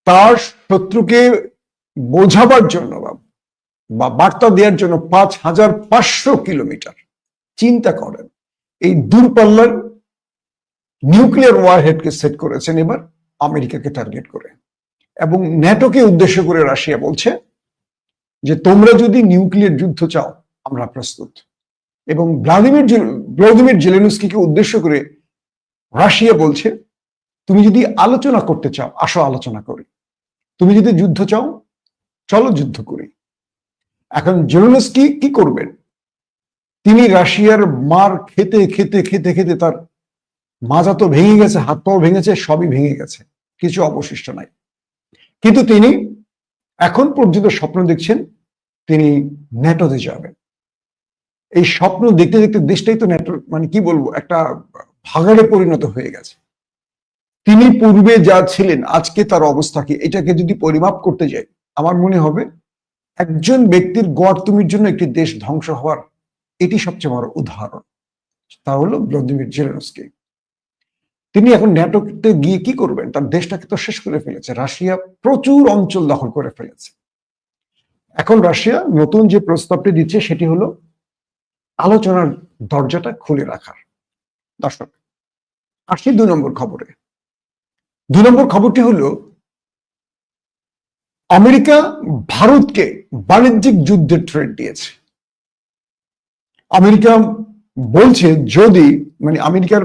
তার শত্রুকে বোঝাবার জন্য বা বার্তা দেওয়ার জন্য 5,500 কিলোমিটার। চিন্তা করেন, এই দূরপাল্লার নিউক্লিয়ার ওয়ারহেডকে সেট করেছেন এবার আমেরিকাকে টার্গেট করে, এবং ন্যাটোকে উদ্দেশ্য করে রাশিয়া বলছে যে তোমরা যদি নিউক্লিয়ার যুদ্ধ চাও আমরা প্রস্তুত। এবং ভ্লাদিমির জেলেনস্কিকে উদ্দেশ্য করে রাশিয়া বলছে তুমি যদি আলোচনা করতে চাও আসো আলোচনা করি, তুমি যদি যুদ্ধ চাও চলো যুদ্ধ করি। এখন জেলেনস্কি কি করবেন? তিনি রাশিয়ার মার খেতে খেতে খেতে খেতে তার মাজা তো ভেঙে গেছে, হাত পাও ভেঙেছে, সবই ভেঙে গেছে, কিছু অবশিষ্ট নাই। কিন্তু তিনি এখন পর্যন্ত স্বপ্ন দেখছেন তিনি ন্যাটোতে যাবেন। এই স্বপ্ন দেখতে দেখতে দেশটাই তো ন্যাটো মানে কি বলবো একটা ভাগাড়ে পরিণত হয়ে গেছে। তিনি পূর্বে যা ছিলেন আজকে তার অবস্থা কি, এটাকে যদি পরিমাপ করতে যাই আমার মনে হবে একজন ব্যক্তির গড়তুমির জন্য একটি দেশ ধ্বংস হওয়ার এটি সবচেয়ে বড় উদাহরণ। তা হলো ভ্লাদিমির জেলেনস্কি। তিনি এখন ন্যাটোতে গিয়ে কি করবেন? তার দেশটাকে তো শেষ করে ফেলেছে, রাশিয়া প্রচুর অঞ্চল দখল করে ফেলেছে। এখন রাশিয়া নতুন যে প্রস্তাবটি দিচ্ছে সেটি হলো আলোচনার দরজাটা খুলে রাখার। দর্শক, আসি 2 নম্বর খবরে। 2 নম্বর খবরটি হলো আমেরিকা ভারতকে বাণিজ্যিক যুদ্ধের থ্রেট দিয়েছে। আমেরিকা বলছে যদি মানে আমেরিকার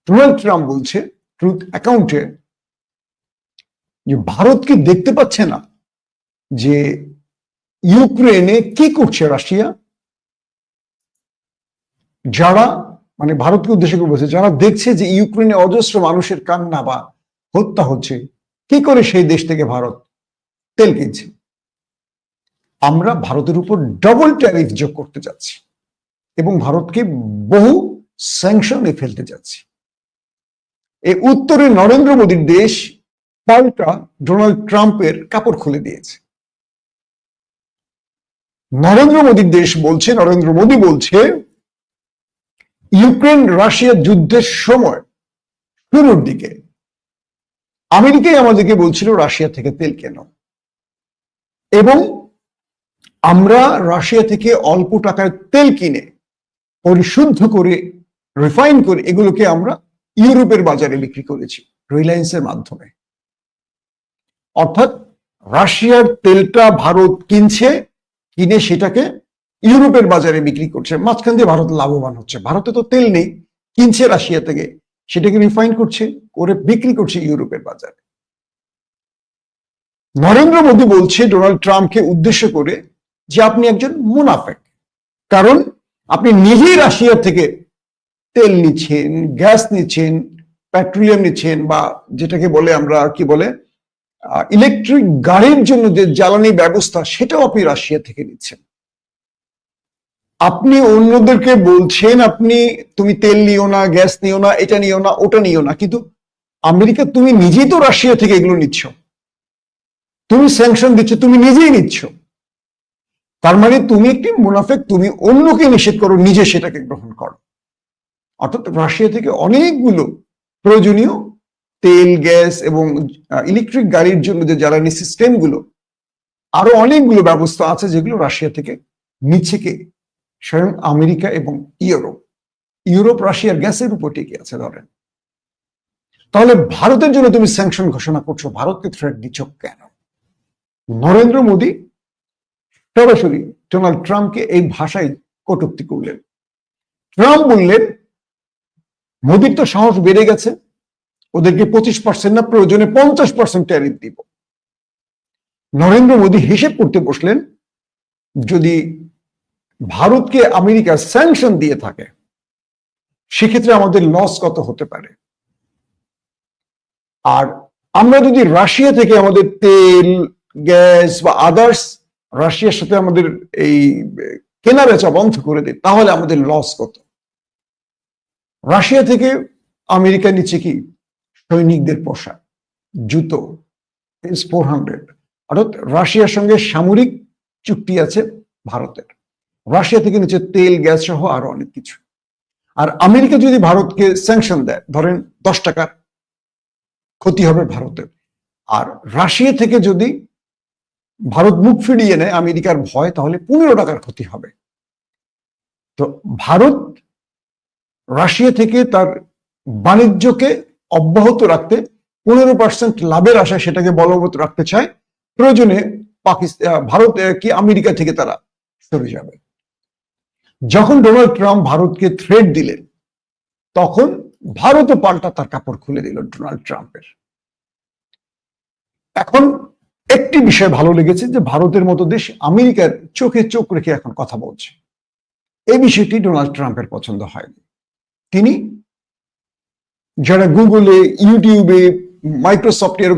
ডোনাল্ড ট্রাম্প বলছে ট্রুথ অ্যাকাউন্টে যে ভারত কি দেখতে পাচ্ছে না যে ইউক্রেনে কি করছে রাশিয়া? যারা মানে ভারতকে উদ্দেশ্য করে বলছে যারা দেখছে যে ইউক্রেনে অজস্র মানুষের কান্না বা হত্যা হচ্ছে, কি করে সেই দেশ থেকে ভারত তেল কিনছে? আমরা ভারতের উপর ডবল ট্যারিফ যোগ করতে যাচ্ছি এবং ভারতকে বহু স্যাংশনে ফেলতে যাচ্ছি। এই উত্তরে নরেন্দ্র মোদীর দেশ পাল্টা ডোনাল্ড ট্রাম্পের কাপড় খুলে দিয়েছে। নরেন্দ্র মোদী বলছে ইউক্রেন রাশিয়া যুদ্ধের সময় শুরুর দিকে আমেরিকাই আমাদেরকে বলছিল রাশিয়া থেকে তেল কেন, এবং আমরা রাশিয়া থেকে অল্প টাকায় তেল কিনে পরিশুদ্ধ করে রিফাইন করে এগুলোকে আমরা ইউরোপের বাজারে বিক্রি করেছি রিলায়েন্সের মাধ্যমে। অর্থাৎ রাশিয়ার তেলটা ভারত কিনে সেটাকে ইউরোপের বাজারে বিক্রি করছে, মাঝখান দিয়ে ভারত লাভবান হচ্ছে। ভারতে তো তেল নেই, কিনছে রাশিয়া থেকে, সেটাকে রিফাইন করছে করে বিক্রি করছে ইউরোপের বাজারে। নরেন্দ্র মোদী বলছে ডোনাল্ড ট্রাম্পকে উদ্দেশ্য করে যে আপনি একজন মুনাফেক, কারণ আপনি নিজেই রাশিয়া থেকে তেল নিচ্ছেন, গ্যাস নিচ্ছেন, পেট্রোলিয়াম নিচ্ছেন, বা যেটাকে বলে আমরা কি বলে ইলেকট্রিক গাড়ির জন্য যে জ্বালানি ব্যবস্থা সেটাও আপনি রাশিয়া থেকে নিচ্ছেন। আপনি অন্যদেরকে বলছেন তুমি তেল নিও না, গ্যাস নিও না, এটা নিও না, ওটা নিও না, কিন্তু আমেরিকা তুমি নিজেই তো রাশিয়া থেকে এগুলো নিচ্ছ, তুমি স্যাংশন দিচ্ছ, তুমি নিজেই নিচ্ছ। তার মানে তুমি একটি মুনাফেক, তুমি অন্যকে নিষেধ করো, নিজে সেটাকে গ্রহণ করো। অর্থাৎ রাশিয়া থেকে অনেকগুলো প্রয়োজনীয় তেল, গ্যাস এবং ইলেকট্রিক গাড়ির জন্য যে জ্বালানি সিস্টেমগুলো, আরো অনেকগুলো ব্যবস্থা আছে যেগুলো রাশিয়া থেকে নিচ্ছে কে? স্বয়ং আমেরিকা এবং ইউরোপ রাশিয়ার গ্যাসের উপর টিকে আছে ধরেন। তাহলে ভারতের জন্য তুমি স্যাংশন ঘোষণা করছো, ভারতকে থ্রেট দিচ্ছ কেন? নরেন্দ্র মোদী সরাসরি ডোনাল্ড ট্রাম্পকে এই ভাষায় কটূক্তি করলেন। ট্রাম্প বললেন মোদীর তো সাহস বেড়ে গেছে, ওদেরকে 25% না প্রয়োজনে 50% ট্যারিফ দিব। নরেন্দ্র মোদী হিসেব করতে বসলেন যদি ভারতকে আমেরিকা স্যাংশন দিয়ে থাকে সেক্ষেত্রে আমাদের লস কত হতে পারে, আর আমরা যদি রাশিয়া থেকে আমাদের তেল, গ্যাস বা আদার্স রাশিয়ার সাথে আমাদের এই কেনা বেচা বন্ধ করে দিই তাহলে আমাদের লস কত। রাশিয়া থেকে আমেরিকা নিচ্ছে কি? সৈনিকদের পোশাক, জুতো, S-400, অর্থাৎ রাশিয়ার সঙ্গে সামরিক চুক্তি আছে ভারতের। রাশিয়া থেকে নিচ্ছে তেল, গ্যাস সহ আরো অনেক কিছু। আর আমেরিকা যদি ভারতকে স্যাংশন দেয়, ধরেন 10 টাকার ক্ষতি হবে ভারতের, আর রাশিয়া থেকে যদি ভারত মুখ ফিরিয়ে নেয় আমেরিকার ভয়, তাহলে 15 টাকার ক্ষতি হবে। তো ভারত রাশিয়া থেকে তার বাণিজ্যকে অব্যাহত রাখতে 15% লাভের আশায় সেটাকে বলবৎ রাখতে চায়। প্রয়োজনে ভারত কি আমেরিকা থেকে তারা সরে যাবে। যখন ডোনাল্ড ট্রাম্প ভারতকে থ্রেট দিলেন, তখন ভারতও পাল্টা তার কাপড় খুলে দিল ডোনাল্ড ট্রাম্পের। এখন একটি বিষয় ভালো লেগেছে যে ভারতের মতো দেশ আমেরিকার চোখে চোখ রেখে এখন কথা বলছে। এই বিষয়টি ডোনাল্ড ট্রাম্পের পছন্দ হয়নি। তিনি যারা গুগলে, ইউটিউবে, মাইক্রোসফটে